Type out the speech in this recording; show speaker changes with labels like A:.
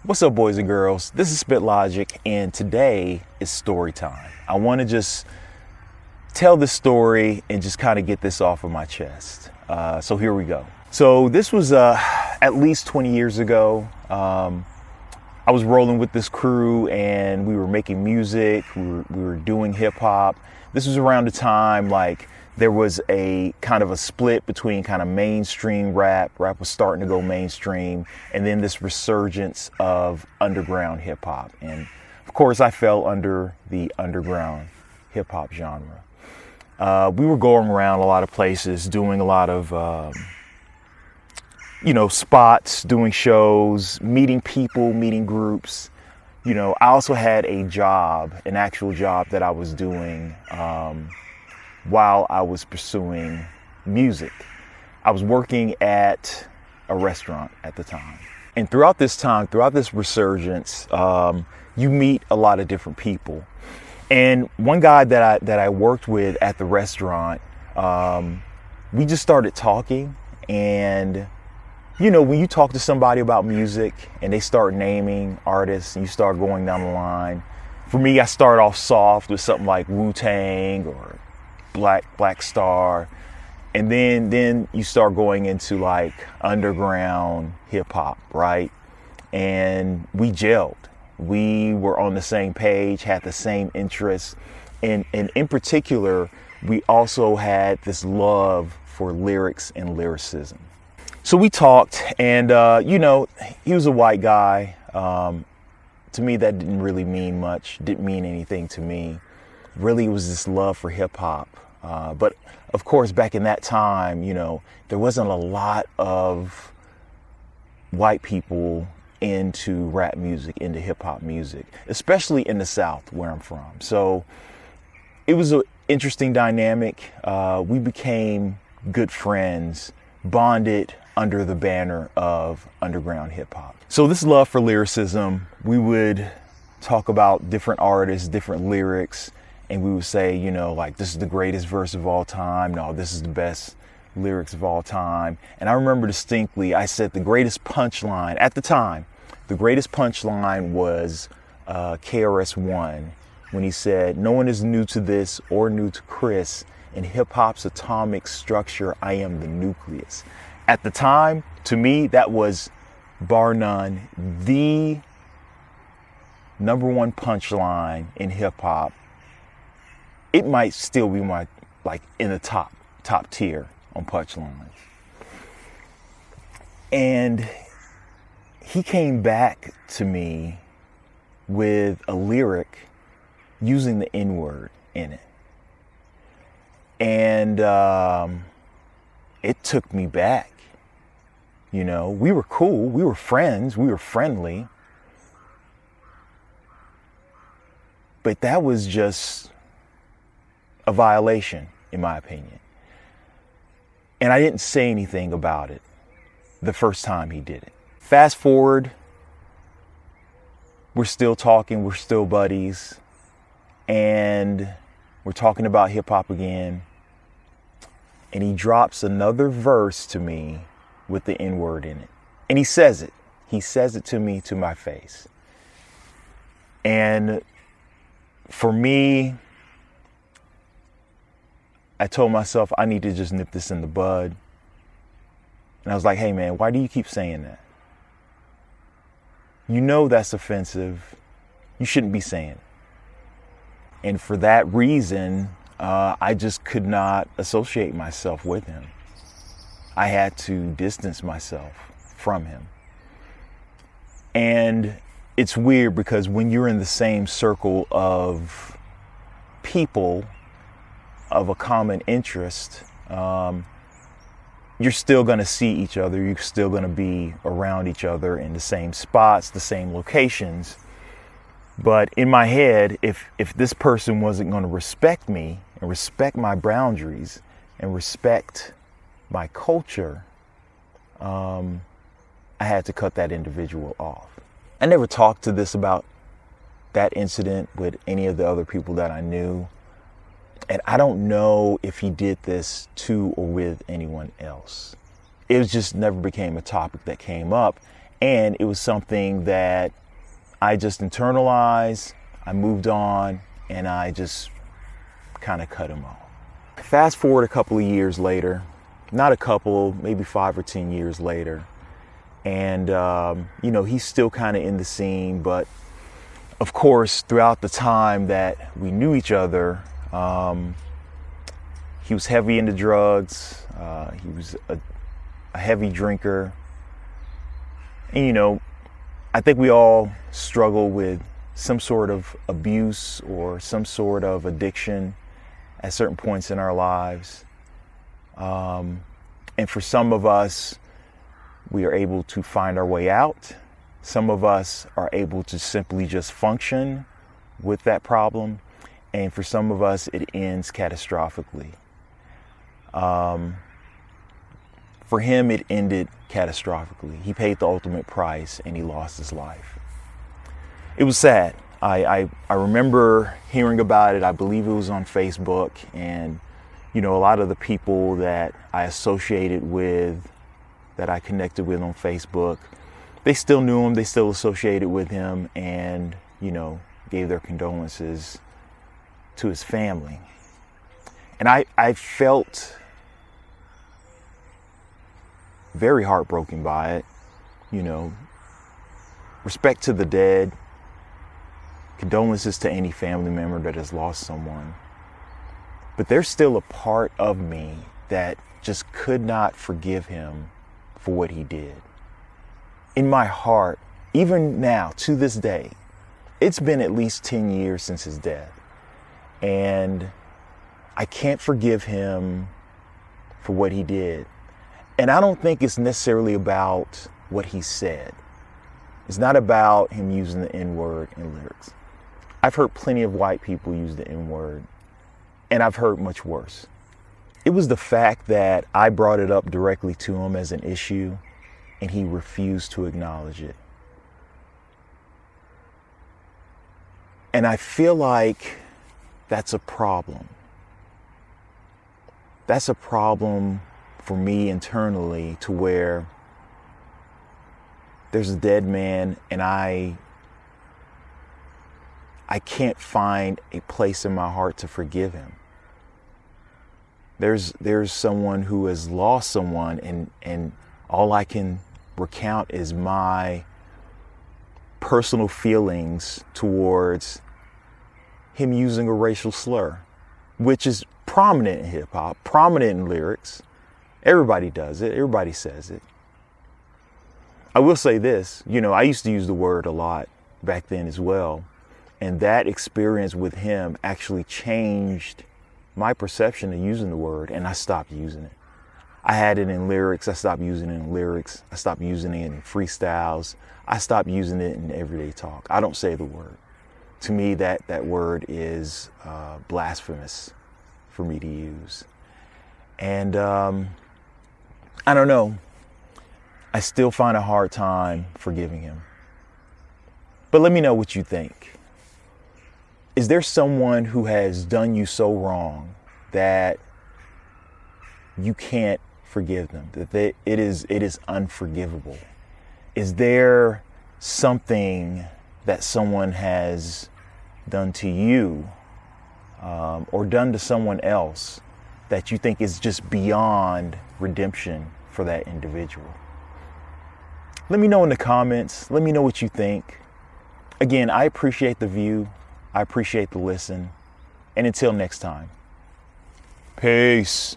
A: What's up, boys and girls? This is Spit Logic, and today is story time. I want to just tell this story and just kind of get this off of my chest. So here we go. So this was at least 20 years ago. I was rolling with this crew and we were making music. We were doing hip hop. This was around the time like there was a kind of a split between kind of mainstream rap. Rap was starting to go mainstream, and then this resurgence of underground hip hop. And of course, I fell under the underground hip hop genre. We were going around a lot of places, doing a lot of, spots, doing shows, meeting people, meeting groups. I also had a job, an actual job that I was doing while I was pursuing music. I was working at a restaurant at the time. And throughout this time, throughout this resurgence, you meet a lot of different people. And one guy that I worked with at the restaurant, we just started talking. And, when you talk to somebody about music and they start naming artists and you start going down the line, for me, I start off soft with something like Wu-Tang or Black Star, and then you start going into like underground hip hop, right? And we gelled. We were on the same page, had the same interests, and in particular, we also had this love for lyrics and lyricism. So we talked, and he was a white guy. To me, that didn't really mean much. Didn't mean anything to me. Really, it was this love for hip hop. But of course, back in that time, there wasn't a lot of white people into rap music, into hip hop music, especially in the South where I'm from. So it was an interesting dynamic. We became good friends, bonded under the banner of underground hip hop. So this love for lyricism, we would talk about different artists, different lyrics, and we would say, like, this is the greatest verse of all time. No, this is the best lyrics of all time. And I remember distinctly, I said the greatest punchline at the time. The greatest punchline was KRS-One when he said, "No one is new to this or new to Chris. In hip hop's atomic structure, I am the nucleus." At the time, to me, that was bar none the number one punchline in hip hop. It might still be in the top tier on punchlines. And he came back to me with a lyric using the N-word in it. And it took me back. We were cool, we were friends, we were friendly. But that was just a violation, in my opinion. And I didn't say anything about it the first time he did it. Fast forward, we're still talking, we're still buddies, and we're talking about hip hop again. And he drops another verse to me with the N-word in it. And he says it. He says it to me to my face. And for me, I told myself I need to just nip this in the bud. And I was like, hey man, why do you keep saying that? That's offensive. You shouldn't be saying it. And for that reason, I just could not associate myself with him. I had to distance myself from him. And it's weird because when you're in the same circle of people of a common interest, you're still going to see each other. You're still going to be around each other in the same spots, the same locations. But in my head, if this person wasn't going to respect me and respect my boundaries and respect my culture, I had to cut that individual off. I never talked to this about that incident with any of the other people that I knew. And I don't know if he did this to or with anyone else. It just never became a topic that came up. And it was something that I just internalized, I moved on, and I just kind of cut him off. Fast forward a couple of years later, not a couple, maybe 5 or 10 years later, and he's still kind of in the scene, but of course, throughout the time that we knew each other, he was heavy into drugs, he was a heavy drinker, and I think we all struggle with some sort of abuse or some sort of addiction at certain points in our lives. And for some of us, we are able to find our way out. Some of us are able to simply just function with that problem. And for some of us, it ends catastrophically. For him, it ended catastrophically. He paid the ultimate price and he lost his life. It was sad. I remember hearing about it. I believe it was on Facebook, and a lot of the people that I associated with, that I connected with on Facebook, they still knew him, they still associated with him, and gave their condolences to his family. And I felt very heartbroken by it. Respect to the dead, condolences to any family member that has lost someone. But there's still a part of me that just could not forgive him for what he did. In my heart, even now, to this day, it's been at least 10 years since his death. And I can't forgive him for what he did. And I don't think it's necessarily about what he said. It's not about him using the N-word in lyrics. I've heard plenty of white people use the N-word, and I've heard much worse. It was the fact that I brought it up directly to him as an issue, and he refused to acknowledge it. And I feel like that's a problem. That's a problem for me internally, to where there's a dead man and I can't find a place in my heart to forgive him. There's someone who has lost someone, and all I can recount is my personal feelings towards him using a racial slur, which is prominent in hip hop, prominent in lyrics. Everybody does it. Everybody says it. I will say this, I used to use the word a lot back then as well. And that experience with him actually changed my perception of using the word, and I stopped using it. I had it in lyrics. I stopped using it in lyrics. I stopped using it in freestyles. I stopped using it in everyday talk. I don't say the word. To me, that word is blasphemous for me to use. And I don't know. I still find a hard time forgiving him. But let me know what you think. Is there someone who has done you so wrong that you can't forgive them, that it is unforgivable? Is there something that someone has done to you or done to someone else that you think is just beyond redemption for that individual? Let me know in the comments. Let me know what you think. Again, I appreciate the view. I appreciate the listen. And until next time, peace.